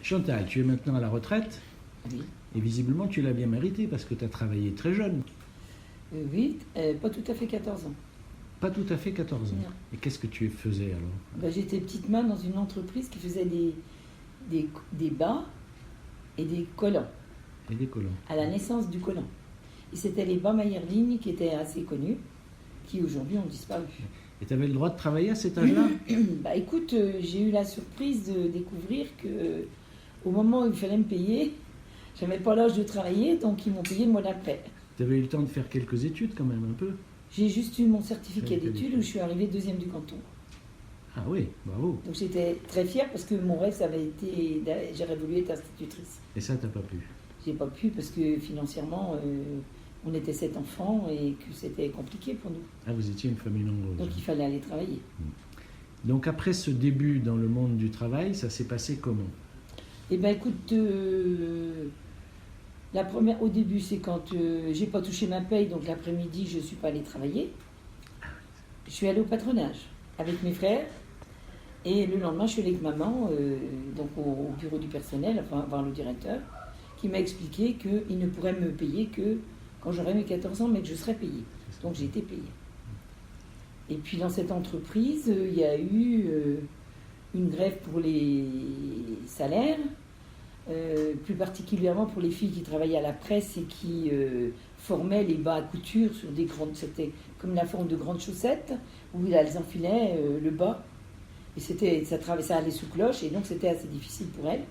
Chantal, tu es maintenant à la retraite Oui. et visiblement tu l'as bien mérité parce que tu as travaillé très jeune. Oui, pas tout à fait 14 ans. Pas tout à fait 14 ans. Non. Et qu'est-ce que tu faisais alors? J'étais petite main dans une entreprise qui faisait des bas et des collants, Et des collants. à la naissance du collant. Et c'était les bas Mayerling qui étaient assez connus, qui aujourd'hui ont disparu. Et tu avais le droit de travailler à cet âge-là? Écoute, j'ai eu la surprise de découvrir que au moment où il fallait me payer, j'avais pas l'âge de travailler, donc ils m'ont payé le mois d'après. Tu avais eu le temps de faire quelques études quand même, un peu? J'ai juste eu mon certificat Certificat d'études où je suis arrivée deuxième du canton. Ah oui, bravo. Donc j'étais très fière parce que mon rêve, ça avait été, j'aurais voulu être institutrice. Et ça, t'as pas pu? J'ai pas pu parce que financièrement, on était 7 enfants et que c'était compliqué pour nous. Ah, vous étiez une famille nombreuse. Donc il fallait aller travailler. Donc après ce début dans le monde du travail, ça s'est passé comment? Eh bien écoute, la première, au début, c'est quand j'ai pas touché ma paye, donc l'après-midi, je suis pas allée travailler. Je suis allée au patronage avec mes frères. Et le lendemain, je suis allée avec maman, donc au bureau du personnel, enfin voir le directeur, qui m'a expliqué qu'il ne pourrait me payer que quand j'aurais mes 14 ans, mais que je serais payée. Donc j'ai été payée. Et puis dans cette entreprise, il y a eu une grève pour les salaires, plus particulièrement pour les filles qui travaillaient à la presse et qui formaient les bas à couture sur des grandes, c'était comme la forme de grandes chaussettes, où elles enfilaient le bas. Et ça allait sous cloche, et donc c'était assez difficile pour elles.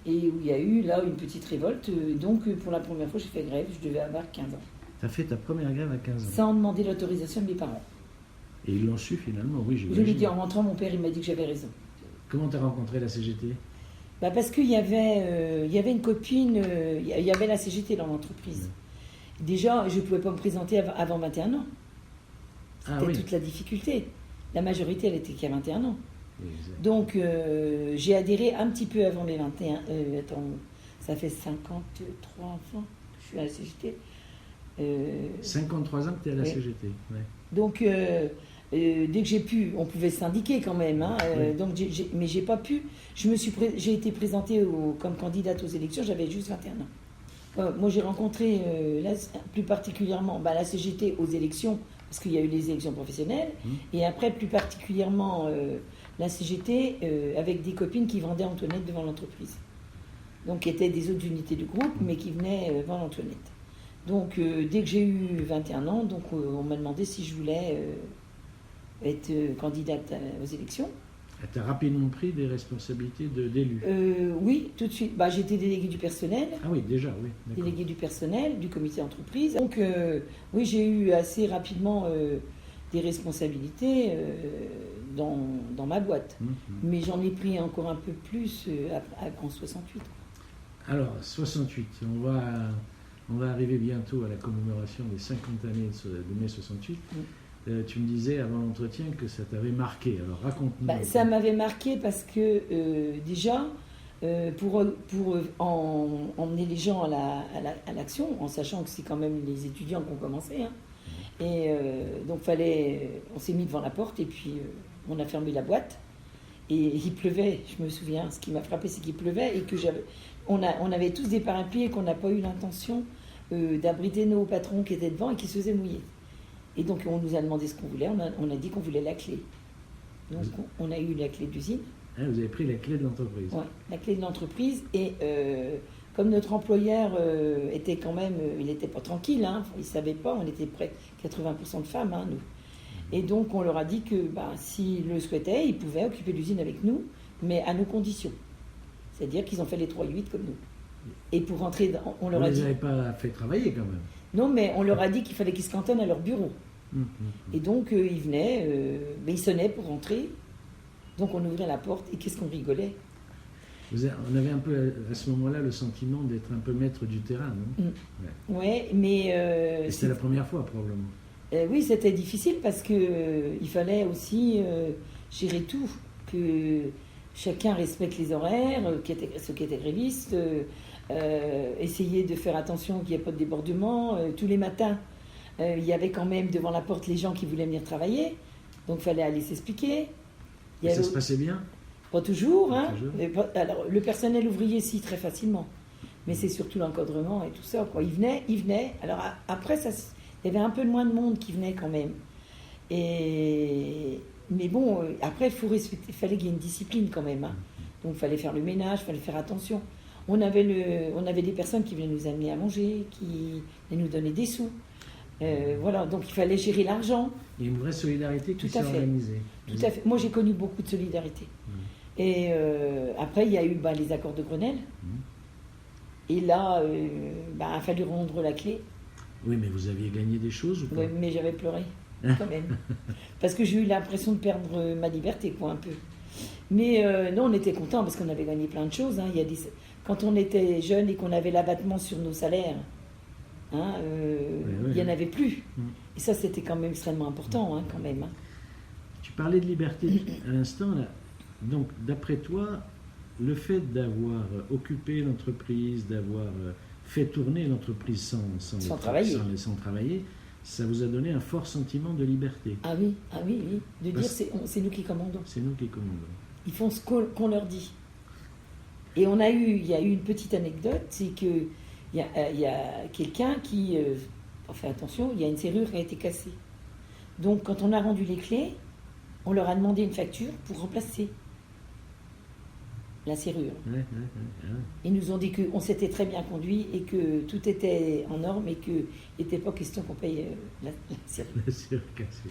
Et où il y a eu là une petite révolte. Donc pour la première fois, j'ai fait grève, je devais avoir 15 ans. Tu as fait ta première grève à 15 ans? Sans demander l'autorisation de mes parents. Et ils l'ont su finalement, oui, Je j'imagine. lui ai dit en rentrant, mon père il m'a dit que j'avais raison. Comment tu as rencontré la CGT? Parce qu'il y avait une copine, il y avait la CGT dans l'entreprise. Déjà, je ne pouvais pas me présenter avant 21 ans. C'était toute la difficulté. La majorité, elle était qu'à 21 ans. Exact. Donc, j'ai adhéré un petit peu avant mes 21. Ça fait 53 enfants que je suis à la CGT. 53 ans que tu es à la oui. CGT. Ouais. Donc, dès que j'ai pu, on pouvait syndiquer quand même. Hein, oui. donc, mais j'ai pas pu. J'ai été présentée comme candidate aux élections, j'avais juste 21 ans. Moi, j'ai rencontré plus particulièrement la CGT aux élections, parce qu'il y a eu les élections professionnelles, et après, plus particulièrement, la CGT avec des copines qui vendaient Antoinette devant l'entreprise. Donc, qui étaient des autres unités du groupe, mais qui venaient vendre Antoinette. Donc, dès que j'ai eu 21 ans, donc, on m'a demandé si je voulais être candidate aux élections. Tu as rapidement pris des responsabilités d'élu? Oui, tout de suite. J'étais déléguée du personnel. Ah oui, déjà, oui. Déléguée du personnel, du comité d'entreprise. Donc, oui, j'ai eu assez rapidement des responsabilités dans ma boîte. Mais j'en ai pris encore un peu plus en 68. Alors, 68, on va arriver bientôt à la commémoration des 50 années de mai 68. Tu me disais avant l'entretien que ça t'avait marqué. Alors, raconte-nous. Ça m'avait marqué parce que déjà, pour emmener les gens à l'action, en sachant que c'est quand même les étudiants qui ont commencé, hein. Et donc on s'est mis devant la porte et puis on a fermé la boîte. Et il pleuvait, je me souviens. Ce qui m'a frappé, c'est qu'il pleuvait et que on avait tous des parapluies et qu'on n'a pas eu l'intention d'abriter nos patrons qui étaient devant et qui se faisaient mouiller. Et donc on nous a demandé ce qu'on voulait, on a dit qu'on voulait la clé. Donc on a eu la clé d'usine. Ah, vous avez pris la clé de l'entreprise? Oui, la clé de l'entreprise. Et comme notre employeur était quand même, il n'était pas tranquille, hein, il ne savait pas, on était près 80% de femmes, hein, nous. Et donc on leur a dit que s'ils le souhaitaient, ils pouvaient occuper l'usine avec nous, mais à nos conditions. C'est-à-dire qu'ils ont fait les 3-8 comme nous. Et pour rentrer, on leur a dit... Vous ne les avez pas fait travailler quand même? Non, mais on leur a dit qu'il fallait qu'ils se cantonnent à leur bureau. Et donc ils venaient, mais ils sonnaient pour rentrer. Donc on ouvrait la porte et qu'est-ce qu'on rigolait. On avait un peu à ce moment-là le sentiment d'être un peu maître du terrain, non? Ouais, mais... c'était la première fois probablement. Oui, c'était difficile parce qu'il fallait aussi gérer tout, que chacun respecte les horaires, ceux qui étaient grévistes, essayer de faire attention qu'il n'y ait pas de débordement. Tous les matins, il y avait quand même devant la porte les gens qui voulaient venir travailler, donc il fallait aller s'expliquer. Ça se passait bien? Pas toujours, Pas hein. toujours. Alors, le personnel ouvrier, si, très facilement. Mais c'est surtout l'encadrement et tout ça, quoi. Ils venaient. Alors, après, il y avait un peu moins de monde qui venait quand même. Mais bon, après, il fallait qu'il y ait une discipline quand même, hein. Donc, il fallait faire le ménage, il fallait faire attention. On avait des personnes qui venaient nous amener à manger, qui venaient nous donner des sous. Voilà, donc il fallait gérer l'argent. Il y a une vraie solidarité qui Tout s'est à fait. organisée. Tout à fait. Moi, j'ai connu beaucoup de solidarité. Et après, il y a eu les accords de Grenelle. Et là, il a fallu rendre la clé. Oui, mais vous aviez gagné des choses ou pas? Ouais, mais j'avais pleuré, quand même. Parce que j'ai eu l'impression de perdre ma liberté, quoi, un peu. Mais non, on était contents parce qu'on avait gagné plein de choses, hein. Quand on était jeune et qu'on avait l'abattement sur nos salaires, hein, il n'y en avait plus. Et ça, c'était quand même extrêmement important, hein, quand même. Hein. Tu parlais de liberté à l'instant, là. Donc, d'après toi, le fait d'avoir occupé l'entreprise, d'avoir fait tourner l'entreprise sans travailler, ça vous a donné un fort sentiment de liberté. Ah oui. De dire c'est nous qui commandons. C'est nous qui commandons. Ils font ce qu'on leur dit. Et il y a eu une petite anecdote, c'est que il y a quelqu'un qui fait attention, il y a une serrure qui a été cassée. Donc quand on a rendu les clés, on leur a demandé une facture pour remplacer la serrure. Ouais. Ils nous ont dit qu'on s'était très bien conduit et que tout était en norme et qu'il n'était pas question qu'on paye la serrure. La serrure cassée.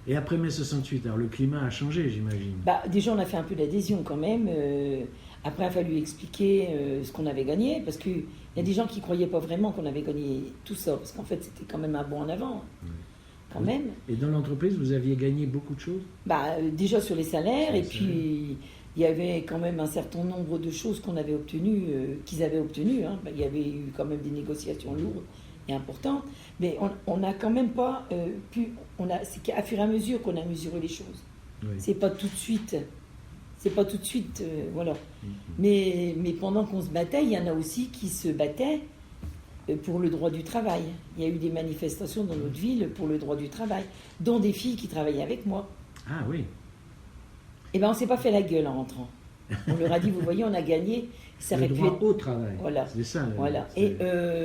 Et après mai 68, alors le climat a changé, j'imagine. Déjà, on a fait un peu d'adhésion quand même. Après, il a fallu expliquer ce qu'on avait gagné, parce qu'il y a des gens qui ne croyaient pas vraiment qu'on avait gagné tout ça, parce qu'en fait, c'était quand même un bond en avant, quand même. Et dans l'entreprise, vous aviez gagné beaucoup de choses? Déjà sur les salaires, puis il y avait quand même un certain nombre de choses qu'on avait obtenues, qu'ils avaient obtenues. Hein. Il y avait eu quand même des négociations lourdes et importantes, mais on n'a quand même pas pu... C'est qu'à fur et à mesure qu'on a mesuré les choses. Oui. C'est pas tout de suite... voilà. Mais pendant qu'on se battait, il y en a aussi qui se battaient pour le droit du travail. Il y a eu des manifestations dans notre ville pour le droit du travail, dont des filles qui travaillaient avec moi. Ah oui. Eh bien, on ne s'est pas fait la gueule en rentrant. On leur a dit, vous voyez, on a gagné. Ça le droit au travail. Voilà. C'est ça. Voilà. Et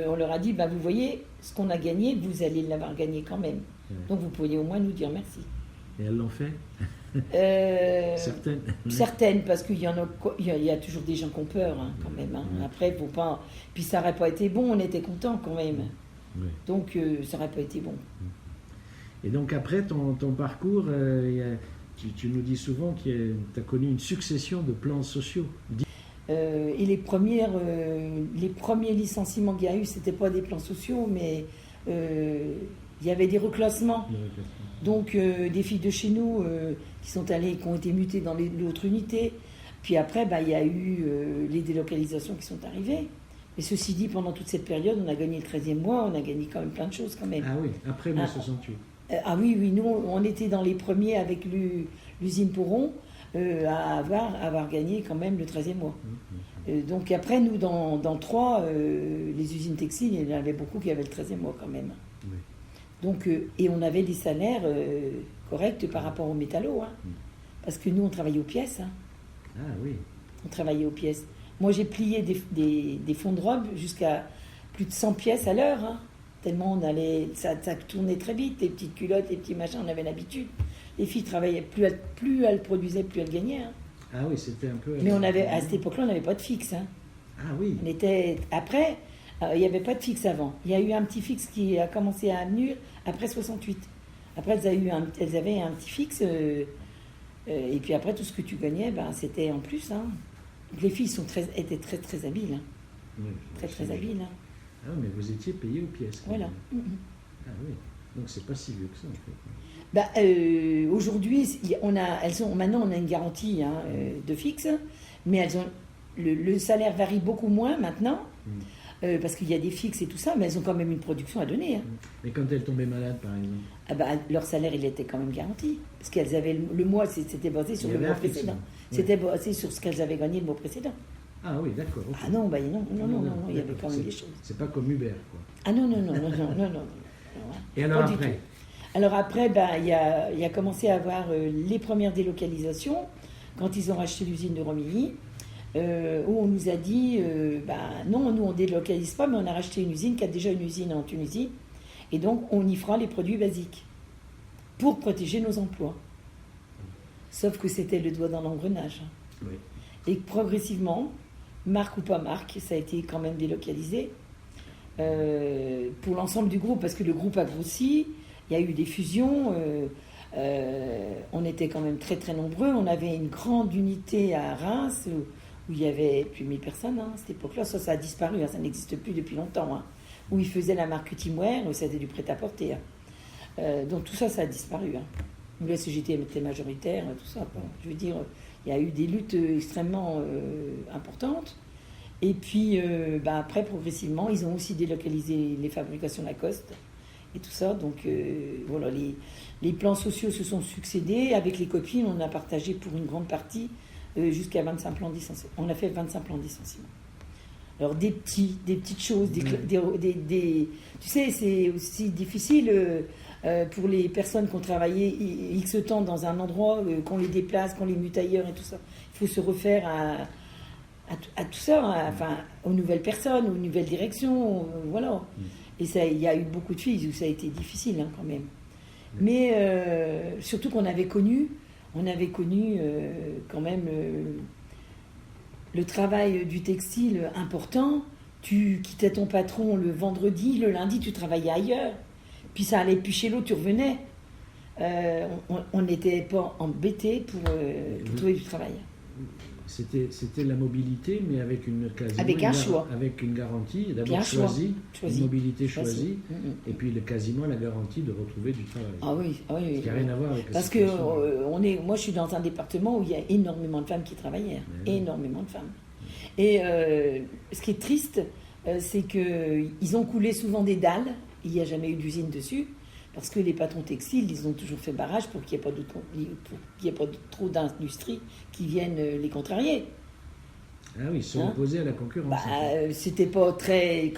on leur a dit, vous voyez, ce qu'on a gagné, vous allez l'avoir gagné quand même. Ouais. Donc, vous pourriez au moins nous dire merci. Et elles l'ont fait? Certaines, parce qu'il y a toujours des gens qui ont peur, hein, quand même. Hein. Après, faut pas. Puis ça n'aurait pas été bon, on était contents quand même. Oui. Donc ça n'aurait pas été bon. Et donc après ton parcours, tu nous dis souvent que tu as connu une succession de plans sociaux. Et les premiers licenciements qu'il y a eu, c'était pas des plans sociaux, mais il y avait des reclassements. Donc des filles de chez nous qui ont été mutées dans l'autre unité. Puis après, il y a eu les délocalisations qui sont arrivées. Mais ceci dit, pendant toute cette période, on a gagné le 13e mois, on a gagné quand même plein de choses quand même. Ah oui, après mai 68. Oui, nous, on était dans les premiers avec l'usine Poron à avoir gagné quand même le 13e mois. Donc après, nous, dans 3, les usines textiles, il y en avait beaucoup qui avaient le 13e mois quand même. Oui. Donc, et on avait des salaires corrects par rapport aux métallos, hein, parce que nous, on travaillait aux pièces. Hein. Ah oui. On travaillait aux pièces. Moi, j'ai plié des fonds de robe jusqu'à plus de 100 pièces à l'heure, hein, tellement ça tournait très vite, les petites culottes, les petits machins, on avait l'habitude. Les filles travaillaient, plus elles produisaient, plus elles gagnaient. Hein. Ah oui, c'était un peu... Mais à cette époque-là, on n'avait pas de fixe. Hein. Ah oui. Après... il n'y avait pas de fixe avant. Il y a eu un petit fixe qui a commencé à venir après 68. Après, elles avaient un petit fixe. Et puis après, tout ce que tu gagnais, c'était en plus. Hein. Donc les filles étaient très, très habiles. Hein. Oui, très habiles. Hein. Ah oui, mais vous étiez payé aux pièces. Voilà. Ah oui. Donc c'est pas si vieux que ça, en fait. Aujourd'hui, maintenant, on a une garantie de fixe. Mais elles ont le salaire varie beaucoup moins maintenant. Parce qu'il y a des fixes et tout ça, mais elles ont quand même une production à donner. Hein. Mais quand elles tombaient malades, par exemple leur salaire, il était quand même garanti. Parce qu'elles avaient le mois, c'était basé sur le mois précédent. C'était basé sur ce qu'elles avaient gagné le mois précédent. Ah oui, d'accord. Okay. Ah non, il y avait quand même des choses. C'est pas comme Uber, quoi. Ah non. Et alors après il y a commencé à avoir les premières délocalisations. quand ils ont racheté l'usine de Romilly, où on nous a dit, non, nous on ne délocalise pas, mais on a racheté une usine qui a déjà une usine en Tunisie, et donc on y fera les produits basiques pour protéger nos emplois. Sauf que c'était le doigt dans l'engrenage. Oui. Et progressivement, marque ou pas marque, ça a été quand même délocalisé pour l'ensemble du groupe, parce que le groupe a grossi, il y a eu des fusions, on était quand même très très nombreux, on avait une grande unité à Reims où il y avait plus de 1000 personnes à cette époque-là, ça a disparu, ça n'existe plus depuis longtemps, où ils faisaient la marque Timware, où c'était du prêt-à-porter. Donc tout ça, ça a disparu. Où la CGT était majoritaire, tout ça. Je veux dire, il y a eu des luttes extrêmement importantes. Et puis, après, progressivement, ils ont aussi délocalisé les fabrications Lacoste et tout ça. Donc, voilà, les plans sociaux se sont succédés. Avec les copines, on a partagé pour une grande partie jusqu'à 25 plans de licenciement. On a fait 25 plans de licenciement. Alors, des petites choses, tu sais, c'est aussi difficile pour les personnes qui ont travaillé X temps dans un endroit, qu'on les déplace, qu'on les mute ailleurs et tout ça. Il faut se refaire à tout ça, aux nouvelles personnes, aux nouvelles directions, voilà. Et il y a eu beaucoup de filles où ça a été difficile quand même. Mais surtout qu'on avait connu quand même le travail du textile important. Tu quittais ton patron le vendredi, le lundi tu travaillais ailleurs, puis ça allait plus chez l'autre, tu revenais. On n'était pas embêtés pour trouver du travail. C'était la mobilité, mais avec choix. Avec une garantie, d'abord choisie, une mobilité choisie, et puis quasiment la garantie de retrouver du travail. Ah oui. Ce qui n'a rien à voir avec la parce que moi je suis dans un département où il y a énormément de femmes qui travaillaient, énormément de femmes. Et ce qui est triste, c'est qu'ils ont coulé souvent des dalles, il n'y a jamais eu d'usine dessus, parce que les patrons textiles, ils ont toujours fait barrage pour qu'il n'y ait pas trop d'industries qui viennent les contrarier. Ah oui, ils sont opposés à la concurrence. C'était pas très,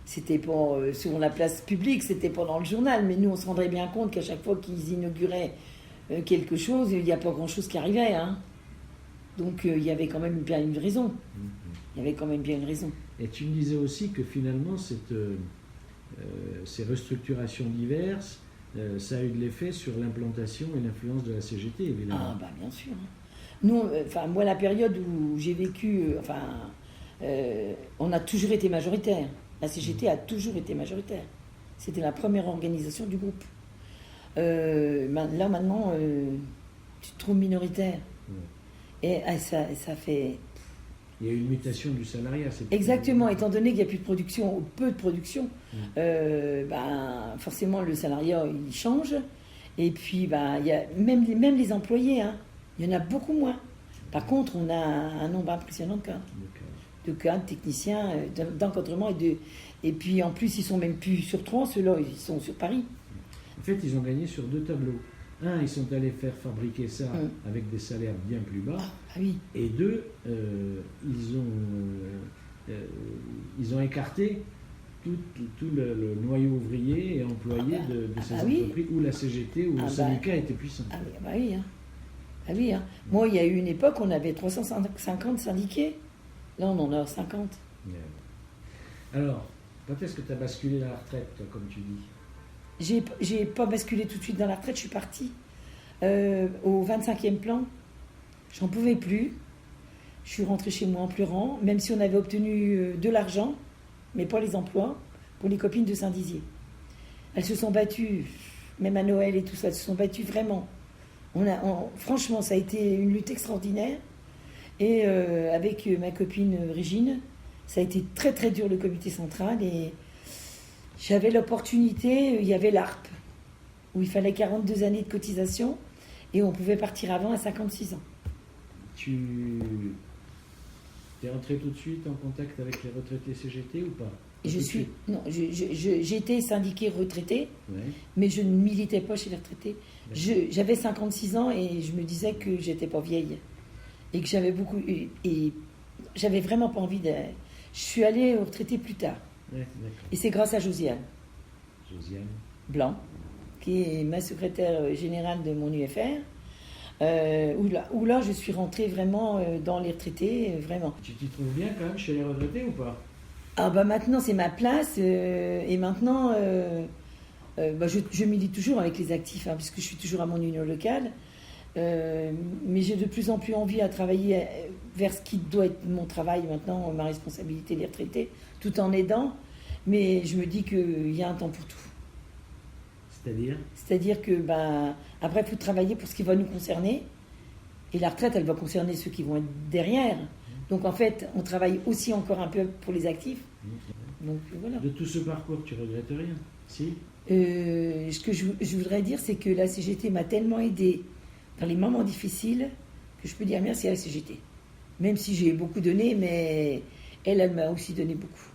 c'était pas sur la place publique, c'était pas dans le journal, mais nous on se rendrait bien compte qu'à chaque fois qu'ils inauguraient quelque chose, il n'y a pas grand-chose qui arrivait. Donc il y avait quand même bien une raison. Il y avait quand même bien une raison. Et tu me disais aussi que finalement, ces restructurations diverses, ça a eu de l'effet sur l'implantation et l'influence de la CGT, évidemment. Ah, bien sûr. Nous, moi, la période où j'ai vécu, on a toujours été majoritaire. La CGT a toujours été majoritaire. C'était la première organisation du groupe. Là, maintenant, tu te trouves minoritaire. Et ça fait... Il y a eu une mutation du salariat. Exactement, étant donné qu'il n'y a plus de production, ou peu de production, forcément le salariat il change. Et puis il y a même les employés, il y en a beaucoup moins. Par contre, on a un nombre impressionnant de cadres, de techniciens, d'encadrement. Et puis en plus, ils sont même plus sur Troyes, ceux-là, ils sont sur Paris. En fait, ils ont gagné sur 2 tableaux. 1, ils sont allés faire fabriquer ça avec des salaires bien plus bas. Et 2, ils ont écarté tout le noyau ouvrier et employé de ces entreprises où la CGT ou le syndicat était puissant. Moi, il y a eu une époque où on avait 350 syndiqués. Là, on en a 50. Alors, quand est-ce que tu as basculé dans la retraite, toi, comme tu dis ? J'ai pas basculé tout de suite dans la retraite, je suis partie au 25e plan. J'en pouvais plus. Je suis rentrée chez moi en pleurant, même si on avait obtenu de l'argent, mais pas les emplois, pour les copines de Saint-Dizier. Elles se sont battues, même à Noël et tout ça, elles se sont battues vraiment. Franchement, ça a été une lutte extraordinaire. Et avec ma copine Régine, ça a été très très dur le comité central et j'avais l'opportunité, il y avait l'ARP, où il fallait 42 années de cotisation et on pouvait partir avant à 56 ans. Tu es rentré tout de suite en contact avec les retraités CGT ou pas ? J'étais syndiquée retraitée, mais je ne militais pas chez les retraités. J'avais 56 ans et je me disais que j'étais pas vieille et que j'avais et j'avais vraiment pas envie de... Je suis allée aux retraités plus tard. Et c'est grâce à Josiane Blanc, qui est ma secrétaire générale de mon UFR, Où là, je suis rentrée vraiment dans les retraités, vraiment. Tu t'y trouves bien quand même chez les retraités ou pas? Ah bah maintenant, c'est ma place, et maintenant, je milite toujours avec les actifs, hein, puisque je suis toujours à mon union locale. Mais j'ai de plus en plus envie à travailler vers ce qui doit être mon travail maintenant, ma responsabilité des retraités, tout en aidant. Mais je me dis qu'il y a un temps pour tout. C'est-à-dire? C'est-à-dire que après, il faut travailler pour ce qui va nous concerner. Et la retraite, elle va concerner ceux qui vont être derrière. Donc en fait, on travaille aussi encore un peu pour les actifs. Donc voilà. De tout ce parcours, tu regrettes rien? Si? Ce que je voudrais dire, c'est que la CGT m'a tellement aidée dans les moments difficiles que je peux dire merci à la CGT. Même si j'ai beaucoup donné, mais elle m'a aussi donné beaucoup.